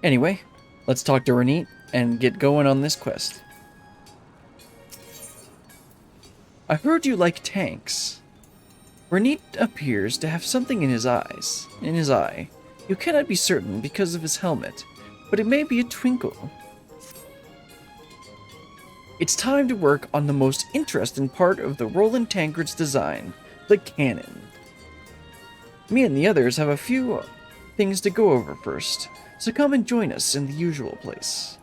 Anyway, let's talk to Ronnit and get going on this quest. I heard you like tanks. Ronnit appears to have something in his eye. You cannot be certain because of his helmet, but it may be a twinkle. It's time to work on the most interesting part of the Roland Tankard's design, the cannon. Me and the others have a few things to go over first, so come and join us in the usual place.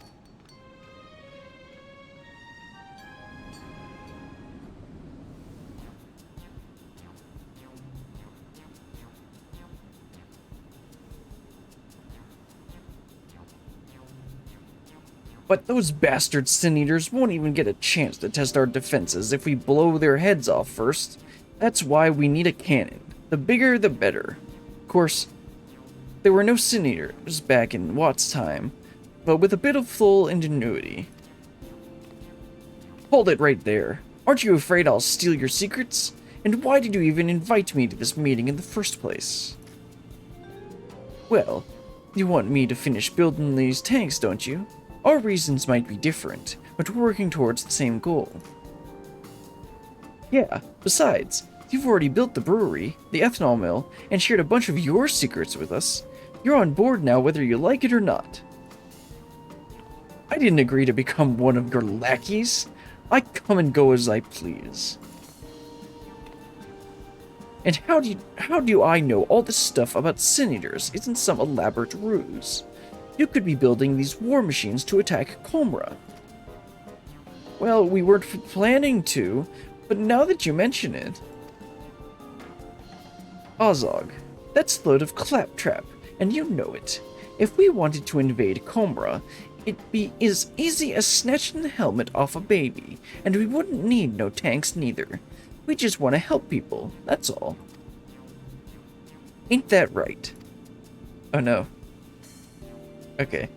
But those bastard Sin Eaters won't even get a chance to test our defenses if we blow their heads off first. That's why we need a cannon. The bigger, the better. Of course, there were no Sin Eaters back in Watt's time, but with a bit of full ingenuity. Hold it right there. Aren't you afraid I'll steal your secrets? And why did you even invite me to this meeting in the first place? Well, you want me to finish building these tanks, don't you? Our reasons might be different, but we're working towards the same goal. Yeah, besides, you've already built the brewery, the ethanol mill, and shared a bunch of your secrets with us. You're on board now whether you like it or not. I didn't agree to become one of your lackeys. I come and go as I please. And how do I know all this stuff about Sin Eaters isn't some elaborate ruse? You could be building these war machines to attack Comra. Well, we weren't planning to, but now that you mention it... Ozog, that's a load of claptrap, and you know it. If we wanted to invade Comra, it'd be as easy as snatching the helmet off a baby, and we wouldn't need no tanks neither. We just want to help people, that's all. Ain't that right? Oh no. Okay.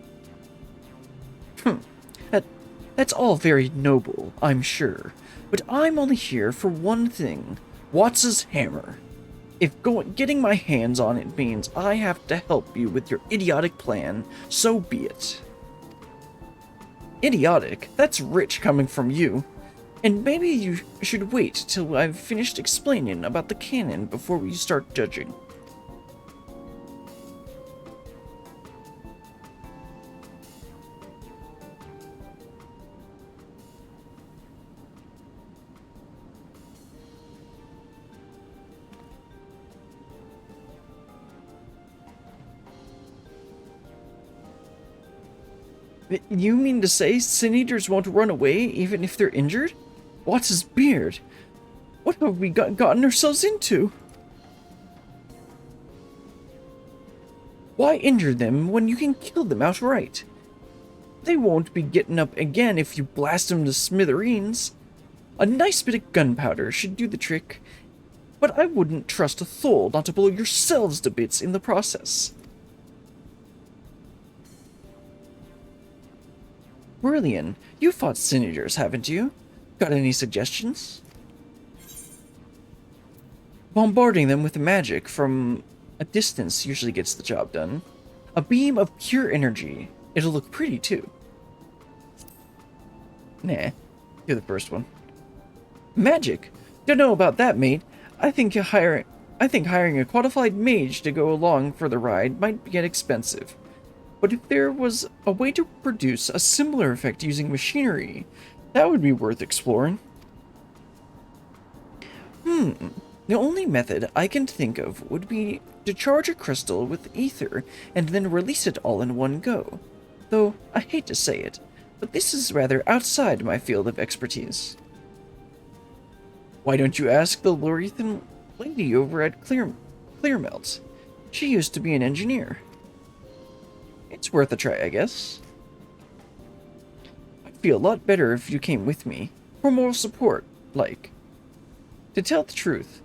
That's all very noble, I'm sure, but I'm only here for one thing, Watts's hammer. If getting my hands on it means I have to help you with your idiotic plan, so be it. Idiotic? That's rich coming from you. And maybe you should wait till I've finished explaining about the cannon before we start judging. You mean to say Sin Eaters won't run away even if they're injured? What's his beard? What have we gotten ourselves into? Why injure them when you can kill them outright? They won't be getting up again if you blast them to smithereens. A nice bit of gunpowder should do the trick, but I wouldn't trust a Thole not to blow yourselves to bits in the process. Brilliant. You fought Sin Eaters, haven't you? Got any suggestions? Bombarding them with magic from a distance usually gets the job done. A beam of pure energy. It'll look pretty, too. Nah. Do the first one. Magic? Don't know about that, mate. I think hiring a qualified mage to go along for the ride might get expensive. But if there was a way to produce a similar effect using machinery, that would be worth exploring. The only method I can think of would be to charge a crystal with ether and then release it all in one go. Though, I hate to say it, but this is rather outside my field of expertise. Why don't you ask the Lorethan lady over at Clearmelt? She used to be an engineer. It's worth a try, I guess. I'd feel a lot better if you came with me, for moral support, like. To tell the truth,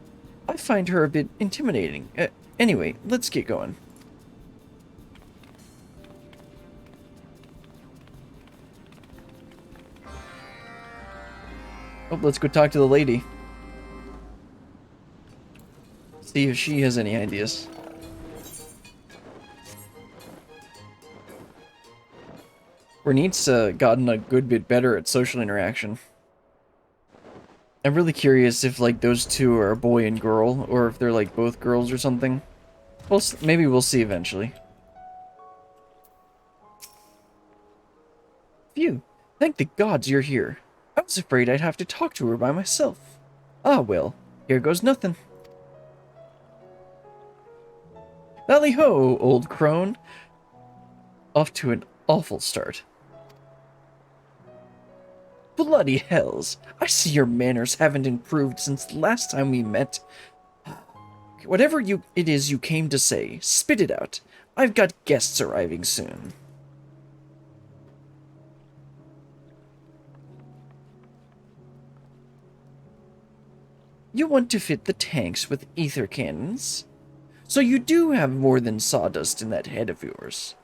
I find her a bit intimidating. Anyway, let's get going. Oh, let's go talk to the lady. See if she has any ideas. Ronnit's gotten a good bit better at social interaction. I'm really curious if, like, those two are a boy and girl, or if they're, like, both girls or something. Well, maybe we'll see eventually. Phew, thank the gods you're here. I was afraid I'd have to talk to her by myself. Ah, well, here goes nothing. Tally-ho, old crone. Off to an awful start. Bloody hells, I see your manners haven't improved since the last time we met. Whatever it is you came to say, spit it out. I've got guests arriving soon. You want to fit the tanks with ether cannons? So you do have more than sawdust in that head of yours.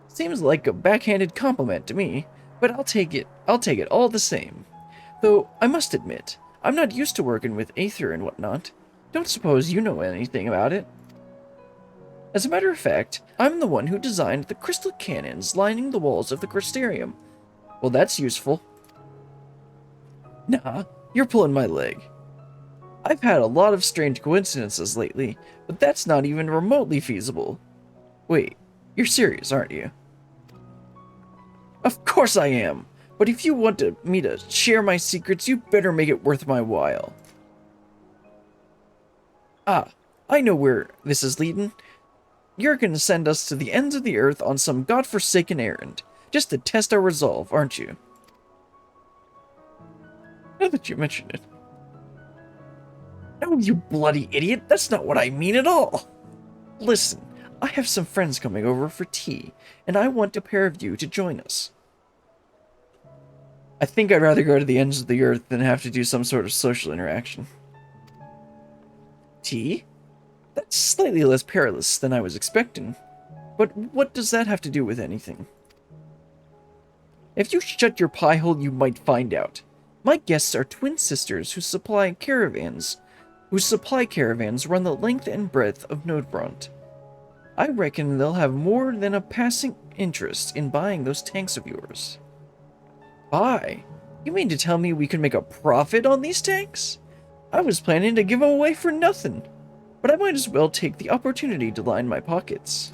Seems like a backhanded compliment to me, but I'll take it all the same. Though, I must admit, I'm not used to working with aether and whatnot. Don't suppose you know anything about it. As a matter of fact, I'm the one who designed the crystal cannons lining the walls of the crystarium. Well, that's useful. Nah, you're pulling my leg. I've had a lot of strange coincidences lately, but that's not even remotely feasible. Wait, you're serious, aren't you? Of course I am! But if you want me to share my secrets, you better make it worth my while. Ah, I know where this is leading. You're gonna send us to the ends of the earth on some godforsaken errand, just to test our resolve, aren't you? Now that you mention it. No, you bloody idiot, that's not what I mean at all. Listen, I have some friends coming over for tea, and I want a pair of you to join us. I think I'd rather go to the ends of the earth than have to do some sort of social interaction. Tea? That's slightly less perilous than I was expecting. But what does that have to do with anything? If you shut your pie hole, you might find out. My guests are twin sisters who supply caravans run the length and breadth of Nodbront. I reckon they'll have more than a passing interest in buying those tanks of yours. Buy? You mean to tell me we can make a profit on these tanks? I was planning to give them away for nothing, but I might as well take the opportunity to line my pockets.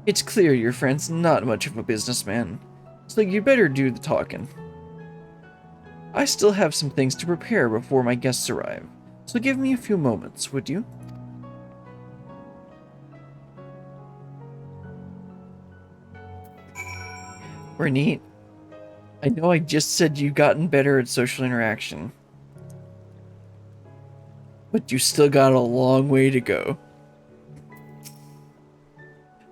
It's clear your friend's not much of a businessman, so you better do the talking. I still have some things to prepare before my guests arrive, so give me a few moments, would you? Ronnit, I know I just said you've gotten better at social interaction, but you still got a long way to go.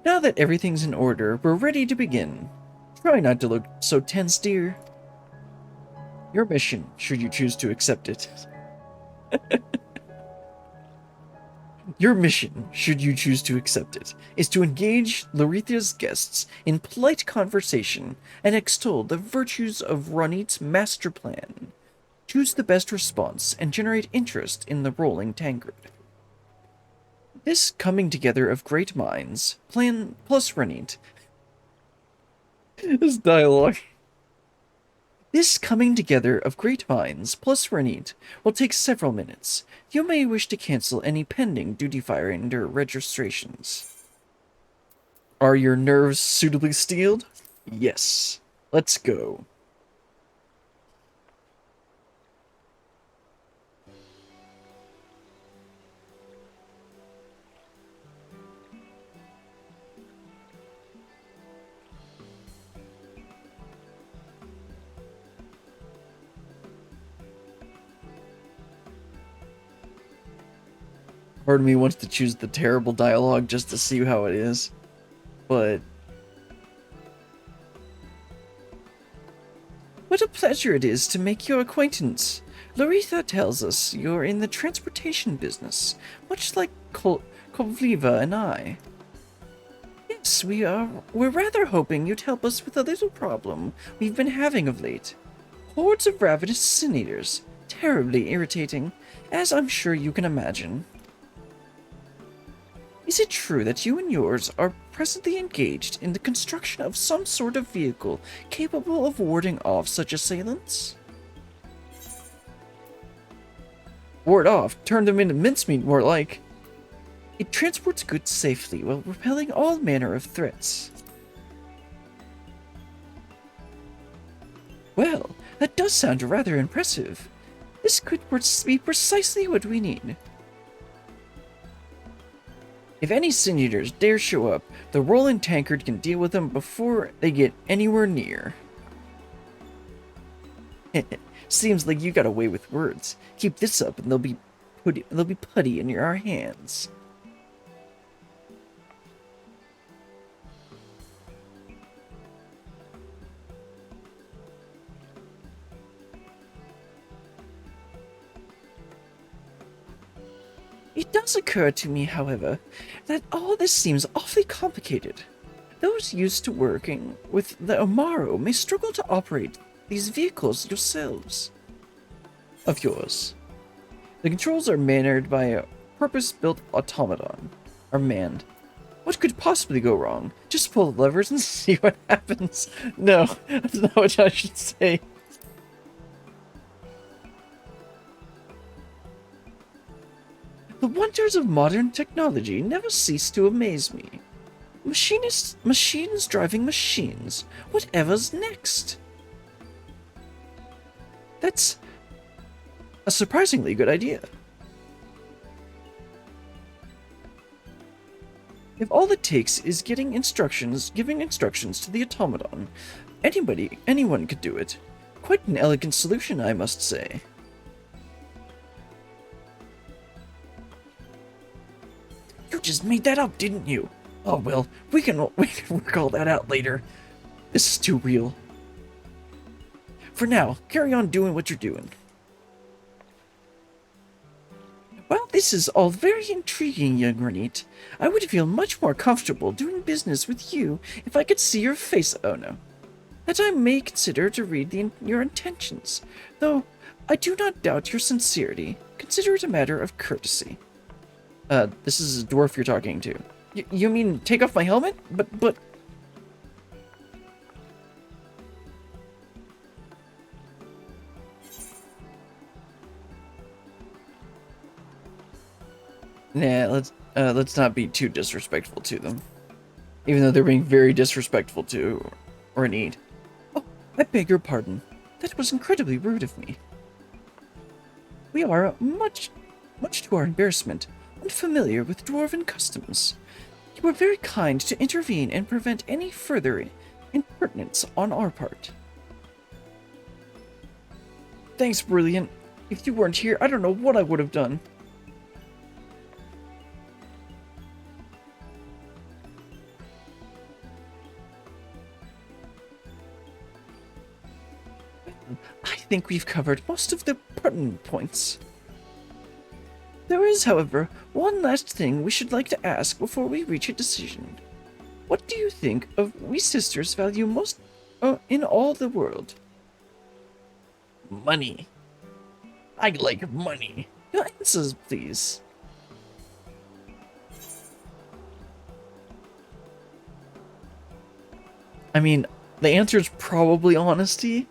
Now that everything's in order, we're ready to begin. Try not to look so tense, dear. Your mission, should you choose to accept it. Your mission, should you choose to accept it, is to engage Loretha's guests in polite conversation and extol the virtues of Ronnit's master plan. Choose the best response and generate interest in the rolling tankard. This coming together of great minds, plan plus Ronnit. This dialogue. This coming together of great minds plus Ronnit will take several minutes. You may wish to cancel any pending duty finder registrations. Are your nerves suitably steeled? Yes. Let's go. Part of me wants to choose the terrible dialogue just to see how it is, but... What a pleasure it is to make your acquaintance. Loretha tells us you're in the transportation business, much like Kovliva and I. Yes, we are. We're rather hoping you'd help us with a little problem we've been having of late. Hordes of ravenous sin eaters. Terribly irritating, as I'm sure you can imagine. Is it true that you and yours are presently engaged in the construction of some sort of vehicle capable of warding off such assailants? Ward off? Turn them into mincemeat, more like. It transports goods safely while repelling all manner of threats. Well, that does sound rather impressive. This could be precisely what we need. If any sin eaters dare show up, the rolling tankard can deal with them before they get anywhere near. Seems like you got away with words. Keep this up and they'll be putty in our hands. It does occur to me, however, that all this seems awfully complicated. Those used to working with the Amaro may struggle to operate these vehicles of yours. The controls are mannered by a purpose-built automaton, or manned. What could possibly go wrong? Just pull the levers and see what happens. No, that's not what I should say. The wonders of modern technology never cease to amaze me. Machines driving machines. Whatever's next? That's a surprisingly good idea. If all it takes is giving instructions to the automaton, anyone could do it. Quite an elegant solution, I must say. You just made that up, didn't you? Oh well, we can work all that out later. This is too real. For now, carry on doing what you're doing. While this is all very intriguing, young Ronnit, I would feel much more comfortable doing business with you if I could see your face. Oh no. That I may consider to read your intentions, though I do not doubt your sincerity. Consider it a matter of courtesy. This is a dwarf you're talking to. You mean take off my helmet? But... Nah, let's not be too disrespectful to them. Even though they're being very disrespectful to Ronnit. Oh, I beg your pardon. That was incredibly rude of me. We are, much to our embarrassment, unfamiliar with dwarven customs. You were very kind to intervene and prevent any further impertinence on our part. Thanks, Brilliant. If you weren't here, I don't know what I would have done. I think we've covered most of the pertinent points. There is, however, one last thing we should like to ask before we reach a decision. What do you think of we sisters value most in all the world? Money. I like money. Your answers, please. I mean, the answer is probably honesty.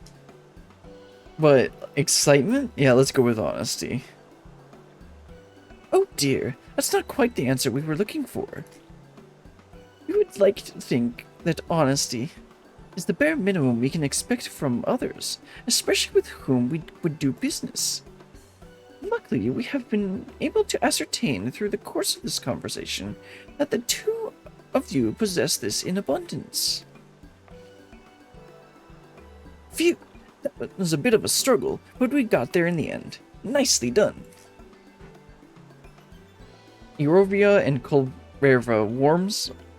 But excitement? Yeah, let's go with honesty. Oh dear, that's not quite the answer we were looking for. We would like to think that honesty is the bare minimum we can expect from others, especially with whom we would do business. Luckily, we have been able to ascertain through the course of this conversation that the two of you possess this in abundance. Phew! That was a bit of a struggle, but we got there in the end. Nicely done. Eurovia and Colbreva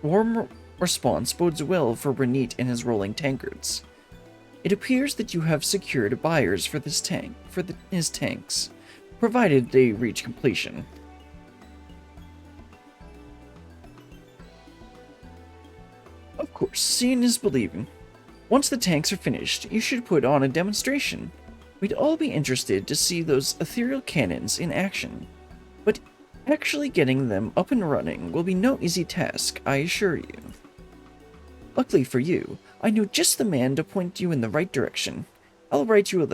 warm response bodes well for Ronnit and his rolling tankards. It appears that you have secured buyers for his tanks, provided they reach completion. Of course, seeing is believing. Once the tanks are finished, you should put on a demonstration. We'd all be interested to see those ethereal cannons in action. But Actually getting them up and running will be no easy task, I assure you. Luckily for you, I know just the man to point you in the right direction. I'll write you a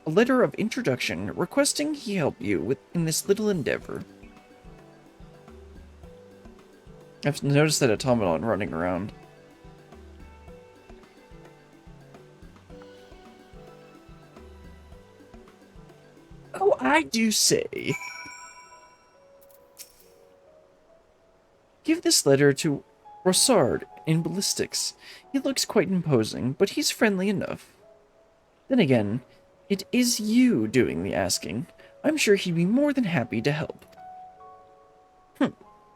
letter of introduction requesting he help you in this little endeavor. I've noticed that automaton running around. Oh, I do say. Give this letter to Rossard in ballistics. He looks quite imposing, but he's friendly enough. Then again, it is you doing the asking. I'm sure he'd be more than happy to help.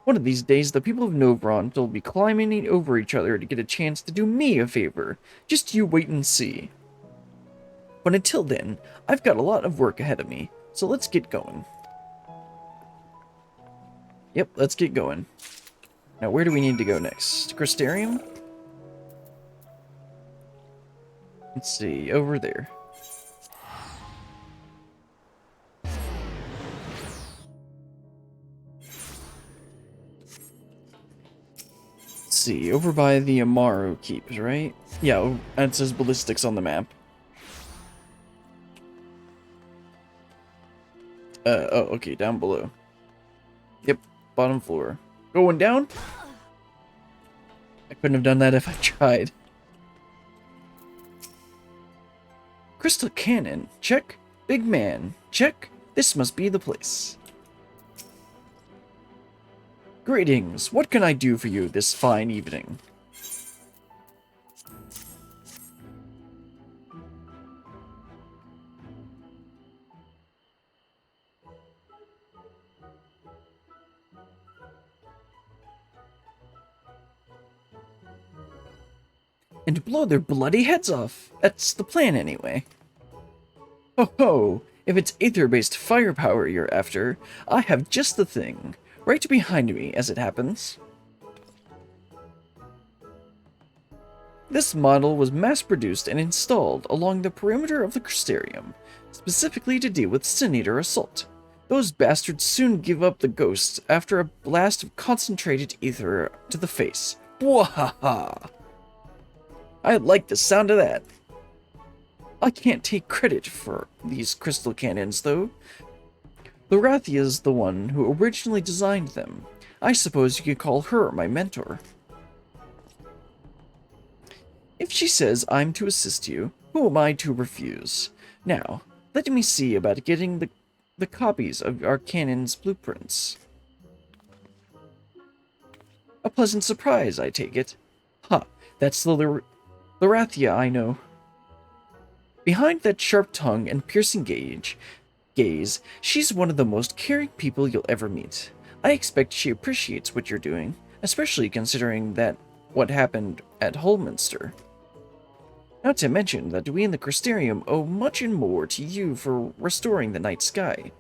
One of these days, the people of Novront will be climbing over each other to get a chance to do me a favor. Just you wait and see. But until then, I've got a lot of work ahead of me, so let's get going. Yep, let's get going. Now, where do we need to go next? Crystarium? Let's see, over there. Let's see, over by the Amaru Keeps, right? Yeah, it says ballistics on the map. Oh, okay, down below. Yep, bottom floor. Going down? I couldn't have done that if I tried. Crystal Cannon, check. Big man, check. This must be the place. Greetings, what can I do for you this fine evening? And blow their bloody heads off. That's the plan anyway. Ho ho! If it's aether-based firepower you're after, I have just the thing. Right behind me, as it happens. This model was mass-produced and installed along the perimeter of the Crystarium, specifically to deal with Sin Eater assault. Those bastards soon give up the ghosts after a blast of concentrated ether to the face. Bwahaha! I like the sound of that. I can't take credit for these crystal cannons, though. Lorathia's the one who originally designed them. I suppose you could call her my mentor. If she says I'm to assist you, who am I to refuse? Now, let me see about getting the copies of our cannon's blueprints. A pleasant surprise, I take it. Ha, that's the Lorathia I know. Behind that sharp tongue and piercing gaze, she's one of the most caring people you'll ever meet. I expect she appreciates what you're doing, especially considering that what happened at Holminster. Not to mention that we in the Crystarium owe much and more to you for restoring the night sky.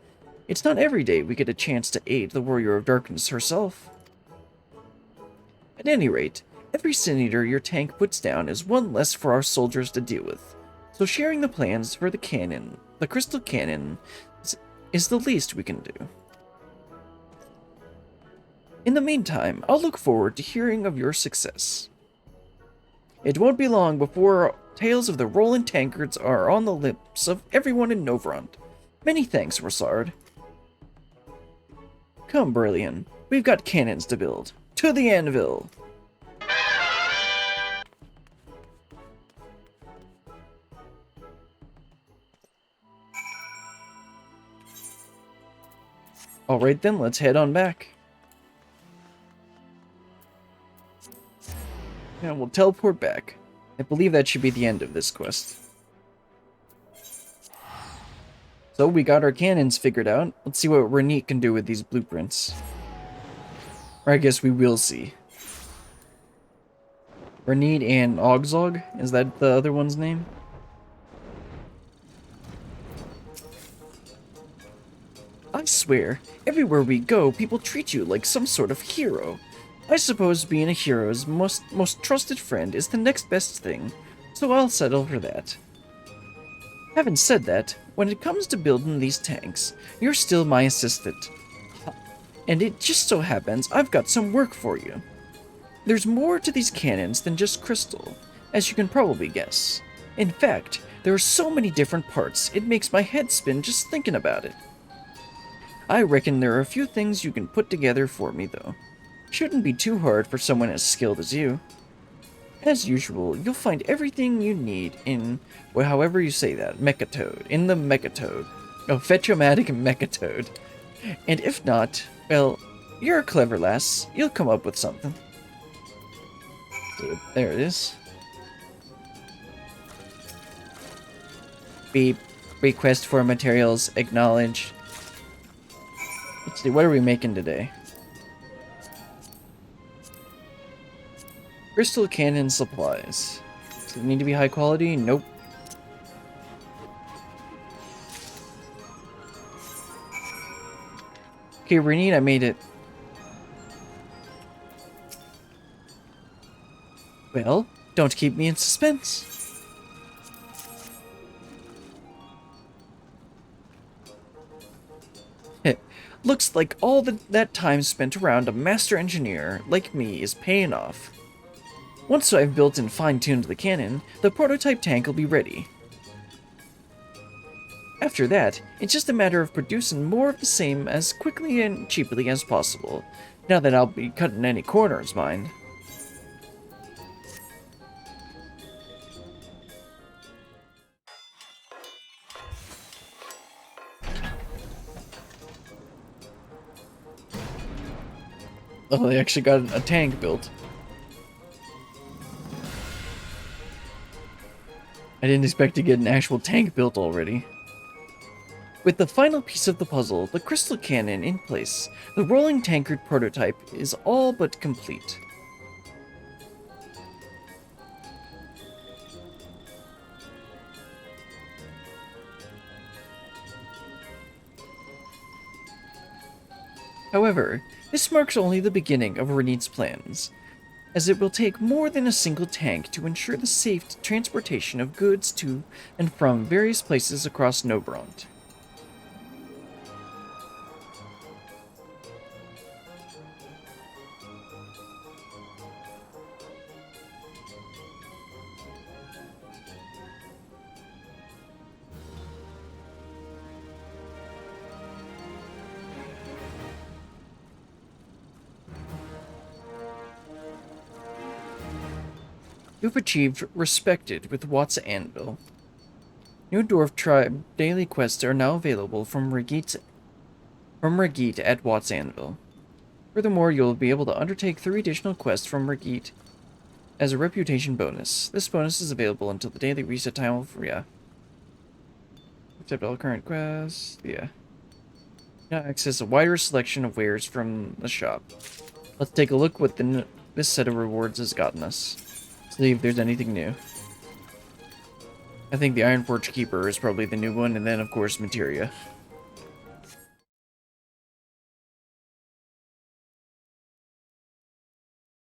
It's not every day we get a chance to aid the Warrior of Darkness herself. At any rate, every Sin Eater your tank puts down is one less for our soldiers to deal with. So sharing the plans for the cannon, the crystal cannon, is the least we can do. In the meantime, I'll look forward to hearing of your success. It won't be long before tales of the rolling tankards are on the lips of everyone in Novront. Many thanks, Rossard. Come, Brillian, we've got cannons to build. To the anvil! Alright then, let's head on back. And we'll teleport back. I believe that should be the end of this quest. So we got our cannons figured out. Let's see what Ronnit can do with these blueprints. Or I guess we will see. Ronnit and Ogzog? Is that the other one's name? I swear, everywhere we go, people treat you like some sort of hero. I suppose being a hero's most trusted friend is the next best thing, so I'll settle for that. Having said that, when it comes to building these tanks, you're still my assistant. And it just so happens I've got some work for you. There's more to these cannons than just crystal, as you can probably guess. In fact, there are so many different parts, it makes my head spin just thinking about it. I reckon there are a few things you can put together for me, though. Shouldn't be too hard for someone as skilled as you. As usual, you'll find everything you need in, well, however you say that, Mechatoad, in the Mechatoad. Oh, Fetchomatic Mechatoad. And if not, well, you're a clever lass. You'll come up with something. So, there it is. Beep. Request for materials. Acknowledge. Let's see, what are we making today? Crystal cannon supplies. Does it need to be high quality? Nope. Okay, Ronnit, I made it. Well, don't keep me in suspense. Looks like all that time spent around a master engineer like me is paying off. Once I've built and fine-tuned the cannon, the prototype tank will be ready. After that, it's just a matter of producing more of the same as quickly and cheaply as possible, now that I'll be cutting any corners, mind. Oh, they actually got a tank built. I didn't expect to get an actual tank built already. With the final piece of the puzzle, the crystal cannon in place, the rolling tankard prototype is all but complete. However, this marks only the beginning of Ronnit's plans, as it will take more than a single tank to ensure the safe transportation of goods to and from various places across Nobront. You've achieved Respected with Watt's Anvil. New Dwarf Tribe daily quests are now available from Regit at Watt's Anvil. Furthermore, you'll be able to undertake 3 additional quests from Regit as a reputation bonus. This bonus is available until the daily reset time of Accept all current quests. Yeah. Now access a wider selection of wares from the shop. Let's take a look what this set of rewards has gotten us. See if there's anything new. I think the Ironforge Keeper is probably the new one, and then of course Materia.